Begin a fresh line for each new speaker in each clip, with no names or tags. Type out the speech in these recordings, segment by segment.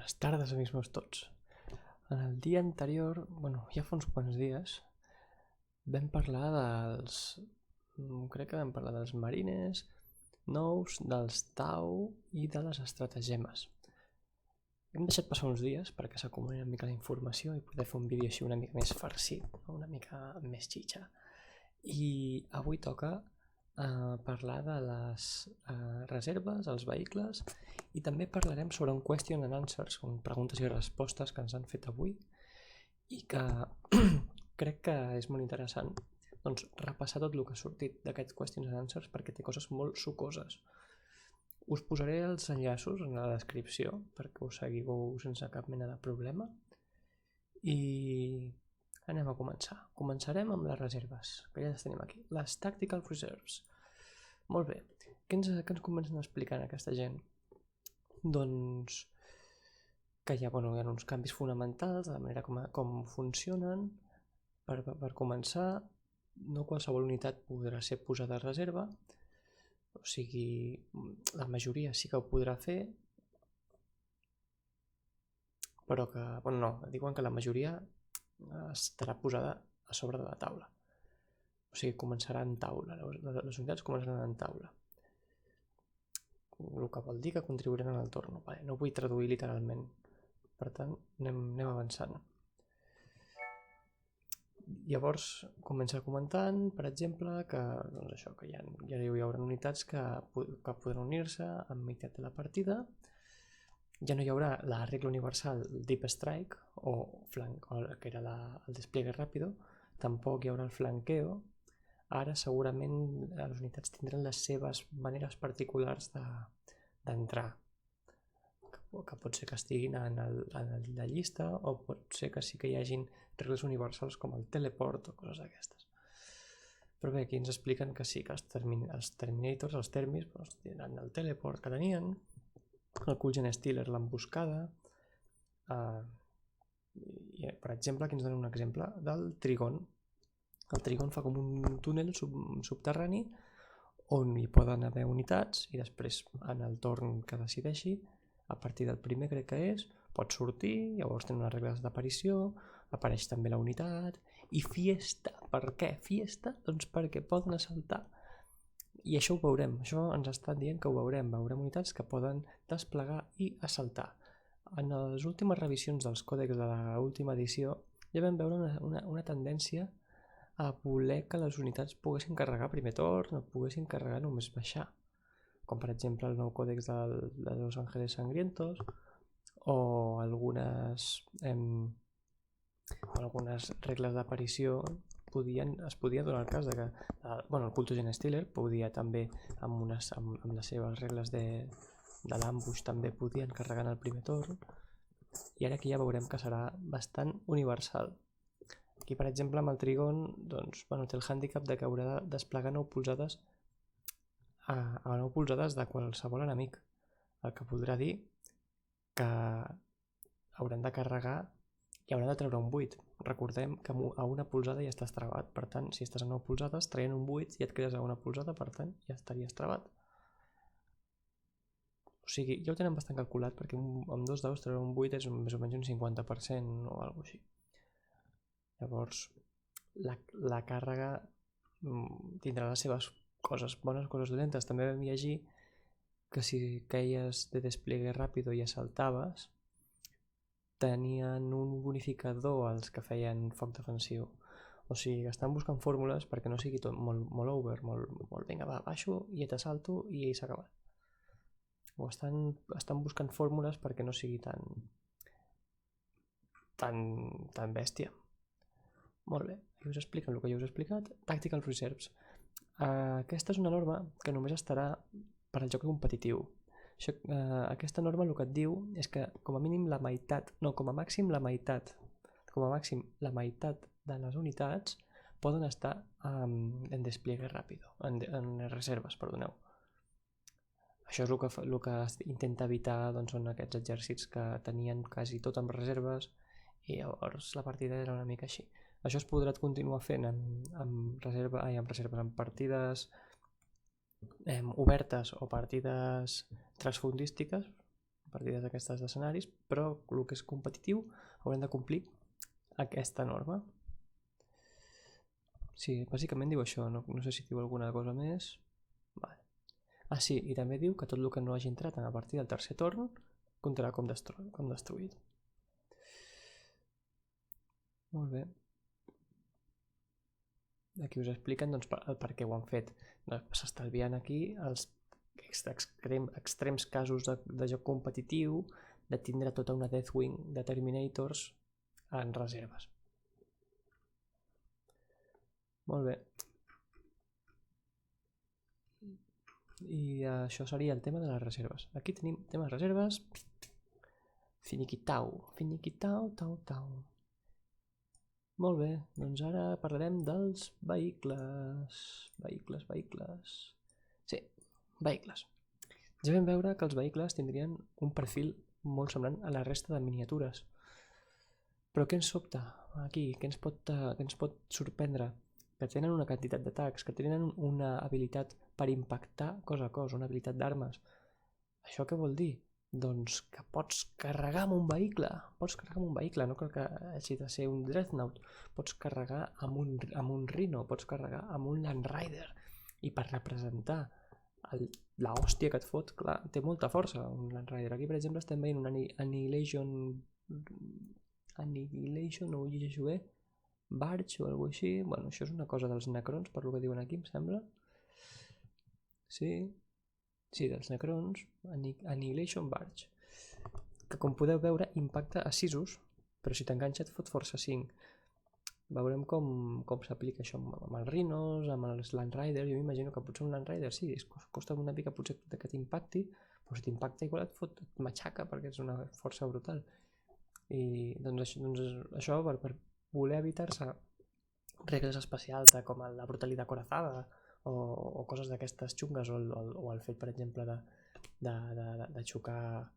Bones tardes, amics meus tots. En el dia anterior, ja fa uns quants dies, vam parlar dels... crec que vam parlar dels marines, nous, dels tau i de les estratagemes. Hem deixat passar uns dies perquè s'acumuli una mica la informació i poder fer un vídeo així una mica més farcit, una mica més xitxa. I avui toca parlar de les reserves, els vehicles, i també parlarem sobre un question and answers, preguntes i respostes que ens han fet avui i que crec que és molt interessant repassar tot el que ha sortit d'aquests questions and answers perquè té coses molt sucoses. Us posaré els enllaços en la descripció perquè us seguiu sense cap mena de problema i anem a començar. Començarem amb les reserves, que ja les tenim aquí. Les Tactical Reserves. Molt bé. Què ens comencen a explicar aquesta gent? Doncs que hi ha uns canvis fonamentals de la manera com funcionen. Per començar, no qualsevol unitat podrà ser posada a reserva, o sigui, la majoria sí que ho podrà fer, però que, diuen que la majoria estarà posada a sobre de la taula. O sigui, començarà en taula, les unitats començaran en taula. El que vol dir que contribuiran en el torn. No vull traduir literalment, per tant, anem avançant. Llavors comença comentant, per exemple, que ja hi haurà unitats que podran unir-se a meitat de la partida. Ja no hi haurà la regla universal Deep Strike, que era el despliegue ràpido, tampoc hi haurà el flanqueo. Ara segurament les unitats tindran les seves maneres particulars d'entrar, que pot ser que estiguin en la llista o pot ser que sí que hi hagin regles universals com el teleport o coses d'aquestes. Però bé, aquí ens expliquen que sí, que els Terminators, els Termis, tindran el teleport que tenien, el Cool Gen Stealer l'emboscada, per exemple aquí ens donen un exemple del Trigon. El Trigon fa com un túnel subterrani on hi poden haver unitats i després en el torn que decideixi, a partir del primer crec que és, pot sortir, llavors tenen unes regles d'aparició, apareix també la unitat i fiesta. Per què fiesta? Doncs perquè poden assaltar. I això ho veurem, això ens estan dient que ho veurem. Veurem unitats que poden desplegar i assaltar. En les últimes revisions dels còdecs de l'última edició ja vam veure una tendència a voler que les unitats poguessin carregar primer torn o poguessin carregar només baixar, com per exemple el nou còdex de Los Ángeles Sangrientos o algunes regles d'aparició es podia donar el cas que el Culto Gen Stealer podia també amb les seves regles de l'ambush també podien carregar en el primer torn, i ara aquí ja veurem que serà bastant universal. Aquí per exemple amb el Trigon té el hàndicap de que haurà de desplegar 9 polzades a 9 polzades de qualsevol enemic, el que voldrà dir que hauran de carregar i hauran de treure un 8. Recordem que a una polzada ja estàs travat, per tant, si estàs a 9 polzades, traient un 8 i et quedes a una polzada, per tant, ja estaries travat. O sigui, ja ho tenen bastant calculat perquè amb 2 daus treure un 8 és més o menys un 50% o alguna cosa així. Llavors, la càrrega tindrà les seves coses bones, coses dolentes. També vam llegir que si queies de despliegue ràpido i assaltaves, tenien un bonificador als que feien foc defensiu. O sigui, estan buscant fórmules perquè no sigui tot molt over, molt vinga, va, baixo i t'assalto i s'ha acabat. O estan buscant fórmules perquè no sigui tan bèstia. Molt bé, aquí us expliquen el que ja us he explicat. Tactical Reserves. Aquesta és una norma que només estarà per al joc competitiu. Aquesta norma el que et diu és que com a màxim la meitat de les unitats poden estar en despliegue ràpido, en reserves, perdoneu. Això és el que intenta evitar, són aquests exèrcits que tenien quasi tot amb reserves i llavors la partida era una mica així. Això es podrà continuar fent amb partides obertes o partides transfundístiques, partides d'aquestes escenaris, però el que és competitiu haurem de complir aquesta norma. Sí, bàsicament diu això, no sé si diu alguna cosa més. Vale. Ah, sí, i també diu que tot el que no hagi entrat a partir del tercer torn comptarà com destruït. Molt bé. Aquí us expliquen doncs, per què ho han fet. S'estalvien aquí els extrems casos de joc competitiu, de tindre tota una Deathwing de Terminators en reserves. Molt bé. I això seria el tema de les reserves. Aquí tenim tema de reserves. Finiquitau, tau. Molt bé, doncs ara parlarem dels vehicles. Vehicles. Sí, vehicles. Ja vam veure que els vehicles tindrien un perfil molt semblant a la resta de miniatures. Però què ens sobta aquí? Què ens pot sorprendre? Que tenen una quantitat d'atacs, que tenen una habilitat per impactar cos a cos, una habilitat d'armes. Això què vol dir? Doncs que pots carregar amb un vehicle, no cal que hagi de ser un Dreadnought, pots carregar amb un Rhino, pots carregar amb un Land Rider, i per representar la hòstia que et fot, clar, té molta força un Land Rider. Aquí per exemple estem veient un Annihilation, no ho llegeixo bé, Barge o alguna cosa així. Bueno, això és una cosa dels Necrons, per lo que diuen aquí, em sembla. Sí, dels Necrons, Annihilation Barge, que com podeu veure impacta a 6, però si t'enganxa et fot força 5. Veurem com s'aplica això amb els Rhinos, amb els Land Riders. Jo m'imagino que potser un Land Rider sí, costa una mica potser que t'impacti, però si t'impacta igual et matxaca perquè és una força brutal. I doncs això per voler evitar-se regles especials com la brutalitat corazada o coses d'aquestes xungues, o el fet, per exemple, de xocar,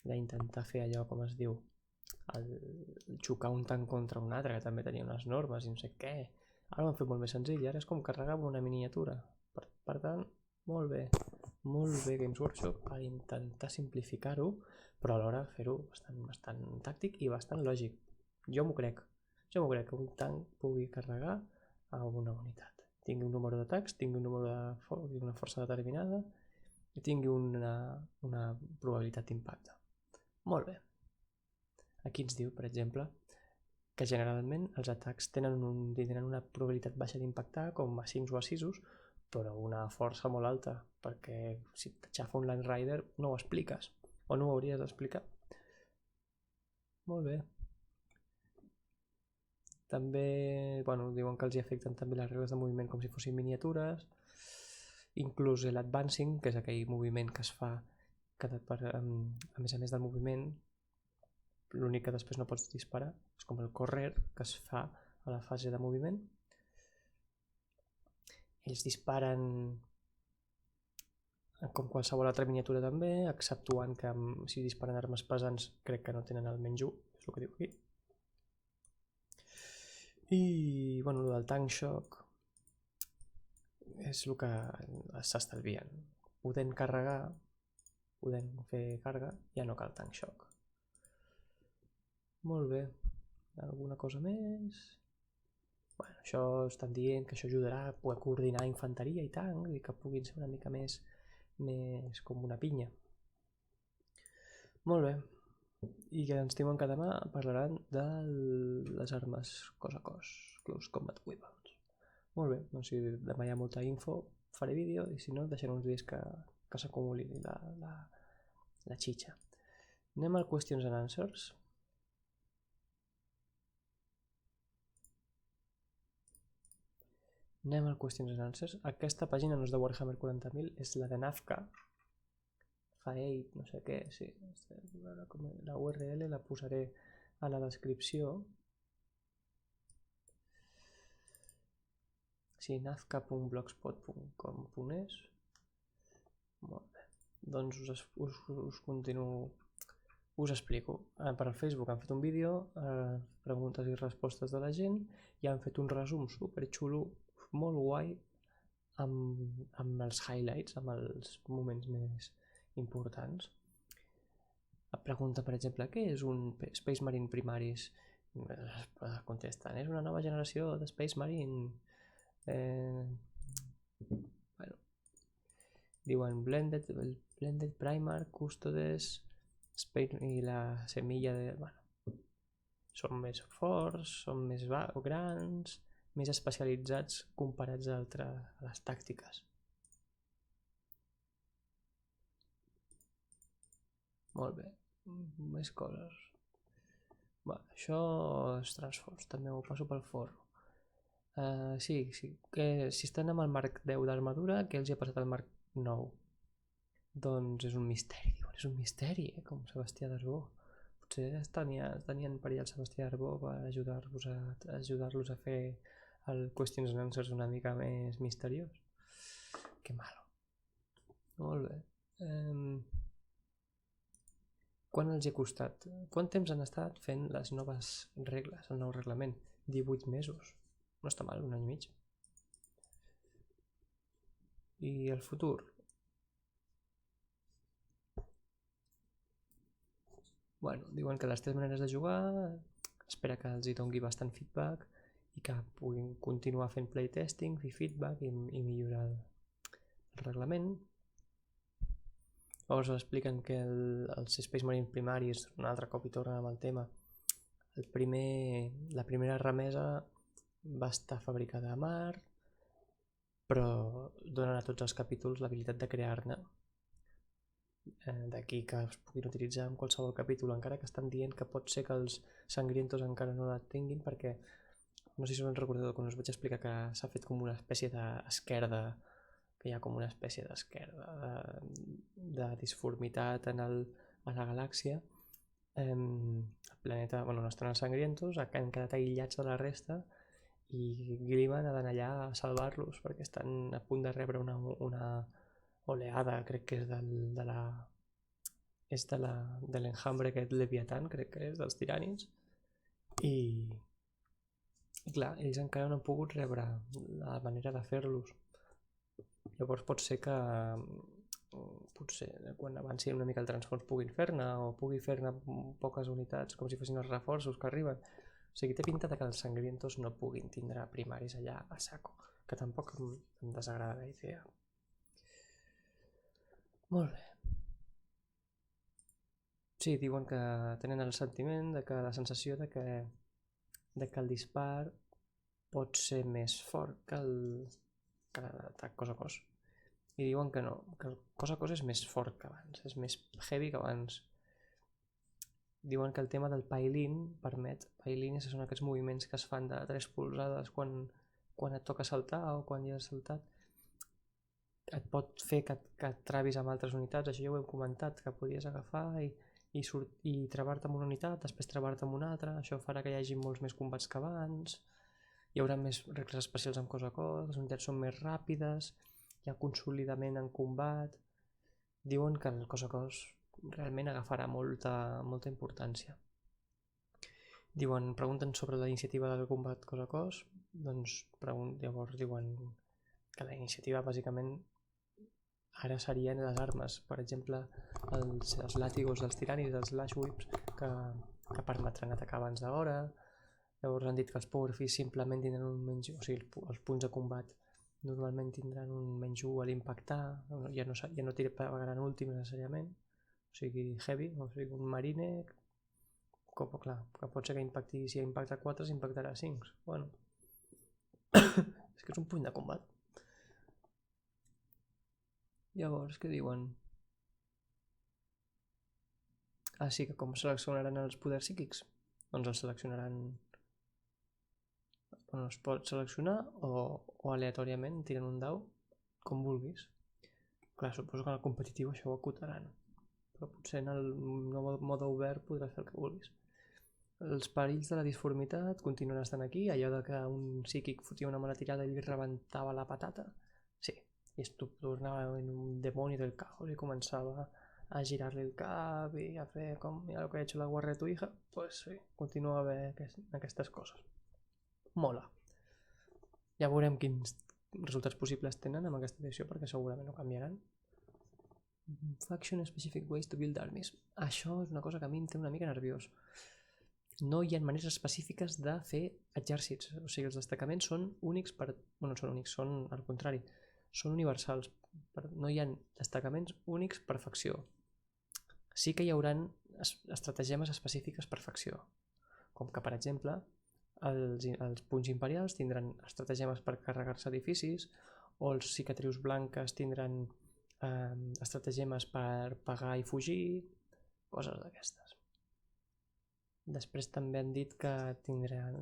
d'intentar fer allò, com es diu, xocar un tanc contra un altre, que també tenia unes normes i no sé què. Ara ho han fet molt més senzill, ara és com carregar amb una miniatura. Per tant, molt bé Games Workshop per intentar simplificar-ho, però alhora fer-ho bastant tàctic i bastant lògic. Jo m'ho crec que un tanc pugui carregar a una unitat. Tingui un número d'atacs, tingui una força determinada i tingui una probabilitat d'impacte. Molt bé. Aquí ens diu, per exemple, que generalment els atacs tindran una probabilitat baixa d'impactar, com a 5 o a 6, però una força molt alta, perquè si t'aixafa un Land Rider no ho expliques, o no ho hauries d'explicar. Molt bé. També, diuen que els hi afecten també les regles de moviment com si fossin miniatures, inclús l'advancing, que és aquell moviment que es fa a més del moviment, l'únic que després no pots disparar és com el correr, que es fa a la fase de moviment. Ells disparen com qualsevol altra miniatura també, exceptuant que si disparen armes pesants crec que no tenen el menys 1, és el que diu aquí. I, el del tank shock és el que s'estalvien. Podent fer càrrega, ja no cal tank shock. Molt bé. Alguna cosa més? Això estan dient que això ajudarà a poder coordinar infanteria i tanc i que puguin ser una mica més com una pinya. Molt bé. I que ens diuen que demà parlaran de les armes cos a cos, Close Combat Weapons. Molt bé, doncs si demà hi ha molta info faré vídeo i si no deixaré uns dies que s'acumuli la xitxa. Anem al Questions and Answers. Aquesta pàgina no és de Warhammer 40.000, és la de Nafka. Fa8, no sé què, sí. La URL la posaré a la descripció. Sí, nafka.blogspot.com.es. Molt bé. Doncs us explico. Per al Facebook han fet un vídeo, preguntes i respostes de la gent, i han fet un resum superxulo, molt guai, amb els highlights, amb els moments més importants. pregunta, per exemple, què és un Space Marine Primaris? Contesten, és una nova generació de Space Marine. Bueno, diuen Blended Primar, Custodes, i la semilla de... Bueno, són més forts, són més grans, més especialitzats comparats a les tàctiques. Molt bé, més coses. Això és Transforce, també ho passo pel forro. Sí, que si estan amb el Mark 10 d'armadura, què els hi ha passat al Mark 9? Doncs és un misteri, diuen, és un misteri, com Sebastià d'Arbó. Potser tenien per allà el Sebastià d'Arbó per ajudar-los a fer el Questions and Answers una mica més misteriós. Que malo. Molt bé. Quan els hi ha costat? Quant temps han estat fent les noves regles, el nou reglament? 18 mesos. No està mal, un any i mig. I el futur? Bueno, diuen que les 3 maneres de jugar, espera que els hi doni bastant feedback i que puguin continuar fent playtesting, fer feedback i millorar el reglament. Llavors expliquen que els Space Marine primaris, un altre cop hi tornen amb el tema, la primera remesa va estar fabricada a mar, però donen a tots els capítols l'habilitat de crear-ne. D'aquí que es puguin utilitzar en qualsevol capítol, encara que estan dient que pot ser que els sangrientos encara no la tinguin, perquè no sé si us en recordeu quan us vaig explicar que s'ha fet com una espècie d'esquerda, que hi ha com una espècie d'esquerda de disformitat a la galàxia. El planeta, no estan els sangrientos, han quedat aïllats de la resta i Gilliman ha d'anar allà a salvar-los perquè estan a punt de rebre una oleada, crec que és de l'enjambre aquest Leviatán, crec que és dels tirànids, i clar, ells encara no han pogut rebre la manera de fer-los. Llavors pot ser que quan avanci una mica el Transforce puguin fer-ne, o pugui fer-ne poques unitats, com si fossin els reforços que arriben. O sigui, té pinta que els sangrientos no puguin tindre primaris allà a saco, que tampoc em desagrada la idea. Molt bé. Sí, diuen que tenen el sentiment, la sensació de que el dispar pot ser més fort que l'atac cos a cos. I diuen que no, que el cos a cos és més fort que abans, és més heavy que abans. Diuen que el tema del Pailin permet, Pailin són aquests moviments que es fan de 3 polzades quan et toca saltar o quan ja has saltat, et pot fer que et trabis amb altres unitats. Això ja ho hem comentat, que podies agafar i travar-te amb una unitat, després travar-te amb una altra. Això farà que hi hagi molts més combats que abans, hi haurà més regles especials amb cos a cos, les unitats són més ràpides, hi ha consolidament en combat. Diuen que el cos a cos realment agafarà molta importància. Pregunten sobre la iniciativa del combat cos a cos, doncs llavors diuen que la iniciativa bàsicament ara serien les armes, per exemple els làtigos dels tiranis, els lash whips que permetran atacar abans d'hora. Llavors han dit que els powerfists simplement tindran un menys, o sigui, els punts de combat normalment tindran un menys 1 a l'impactar, ja no pagaran últim necessàriament, o sigui heavy, o sigui un marine, clar, que pot ser que impacti, si impacta 4 s'impactarà 5, bueno, és que és un punt de combat. Llavors, què diuen? Sí, que com seleccionaran els poders psíquics? Doncs els seleccionaran... es pot seleccionar o aleatòriament tiren un dau, com vulguis. Clar, suposo que en el competitiu això ho acotaran, però potser en el mode obert podràs fer el que vulguis. Els perills de la disformitat continuen estant aquí, allò de que un psíquic fotia una mala tirada i li rebentava la patata, sí, i es tornava en un demoni del caos i començava a girar-li el cap i a fer com, mira lo que ha hecho la guarra de tu hija, pues sí, continua havent aquestes coses. Mola. Ja veurem quins resultats possibles tenen amb aquesta edició, perquè segurament no canviaran. Faction specific ways to build armies. Això és una cosa que a mi em té una mica nerviós. No hi ha maneres específiques de fer exèrcits. O sigui, els destacaments són únics per... Bueno, són únics, són al contrari. Són universals. No hi ha destacaments únics per facció. Sí que hi haurà estratagemes específiques per facció. Com que, per exemple, els punys imperials tindran estratagemes per carregar-se edificis, o els cicatrius blanques tindran estratagemes per pagar i fugir, coses d'aquestes. Després també han dit que tindran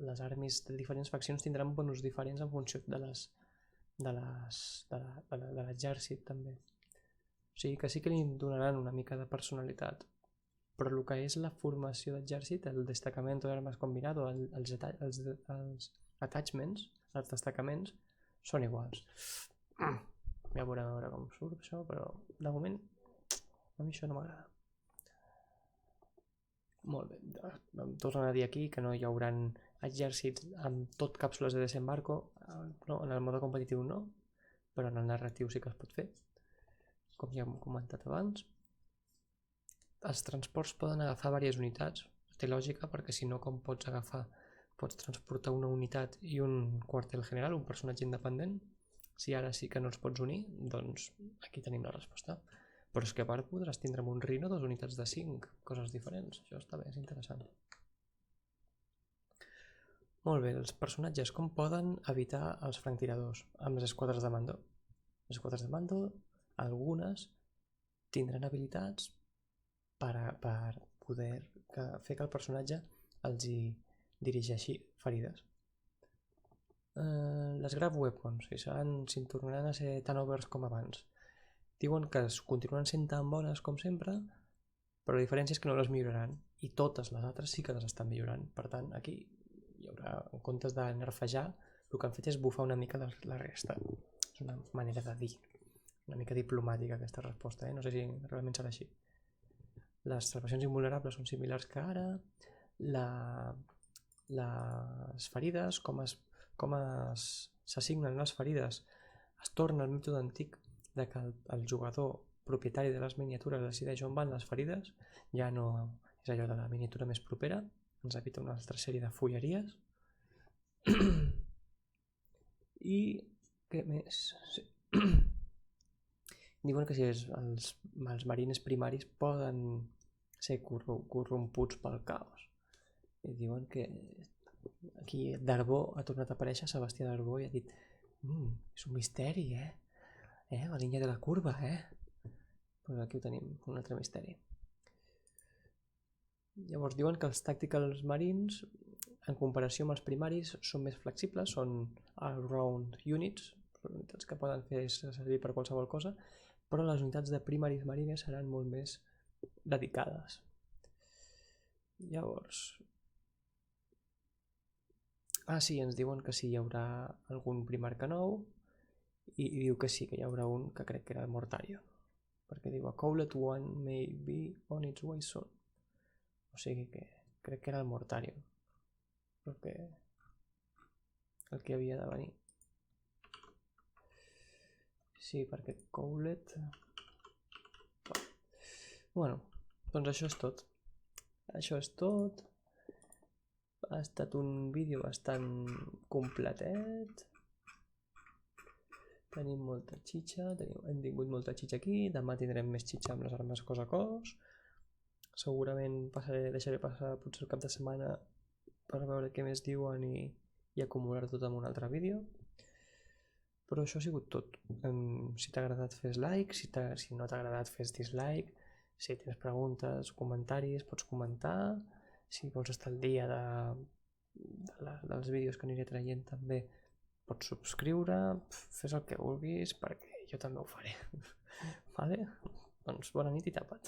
les armies de diferents faccions tindran bonus diferents en funció de l'exèrcit també. O sigui que sí que li donaran una mica de personalitat, però el que és la formació d'exèrcit, el destacament d'armes combinat o els attachments, els destacaments, són iguals. Ja veurem a veure com surt això, però de moment a mi això no m'agrada. Molt bé, em tornen a dir aquí que no hi haurà exèrcits amb tot càpsules de desembarco, no, en el mode competitiu no, però en el narratiu sí que es pot fer, com ja hem comentat abans. Els transports poden agafar diverses unitats, té lògica perquè si no com pots transportar una unitat i un quartel general, un personatge independent. Si ara sí que no els pots unir, doncs aquí tenim la resposta. Però és que a part podràs tindre amb un Rhino 2 unitats de 5, coses diferents. Això està bé, és interessant. Molt bé, els personatges com poden evitar els franctiradors amb les esquadres de mando. Les esquadres de mando, algunes tindran habilitats per poder fer que el personatge els hi dirigeixi ferides. Les Grab Weapons si tornaran a ser tan overs com abans. Diuen que continuen sent tan bones com sempre, però la diferència és que no les milloraran i totes les altres sí que les estan millorant. Per tant, aquí hi haurà, en comptes de nerfejar, el que han fet és bufar una mica la resta. És una manera de dir, una mica diplomàtica aquesta resposta, no sé si realment serà així. Les salvacions invulnerables són similars que ara, les ferides, com s'assignen les ferides, es torna al mètode antic de que el jugador propietari de les miniatures decideix on van les ferides, ja no és allò de la miniatura més propera, ens evita una altra sèrie de fulleries. I què més? Sí. Diuen que si els marines primaris poden ser corromputs pel caos. I diuen que aquí Darbó ha tornat a aparèixer, Sebastià Darbó, i ha dit és un misteri, la línia de la curva, Doncs aquí ho tenim, un altre misteri. Llavors diuen que els Tactical Marines, en comparació amb els primaris, són més flexibles, són all-round units, són unitats que poden fer servir per qualsevol cosa, però les unitats de primaris marines seran molt més dedicades. Llavors... sí, ens diuen que sí, hi haurà algun primarca nou i diu que sí, que hi haurà un que crec que era el Mortarion, perquè diu a Cowlet One may be on its way soon. O sigui que crec que era el Mortarion, perquè el que havia de venir. Sí, perquè Cowlet... Bueno, doncs això és tot. Això és tot. Ha estat un vídeo bastant completet. Tenim molta xitxa, hem tingut molta xitxa aquí, demà tindrem més xitxa amb les armes cos a cos. Segurament deixaré passar potser el cap de setmana per veure què més diuen i acumular tot en un altre vídeo. Però això ha sigut tot. Si t'ha agradat fes like, si no t'ha agradat fes dislike, si tens preguntes o comentaris pots comentar, si vols estar al dia dels vídeos que aniré traient també pots subscriure, fes el que vulguis perquè jo també ho faré. Vale? Doncs bona nit i tapa't.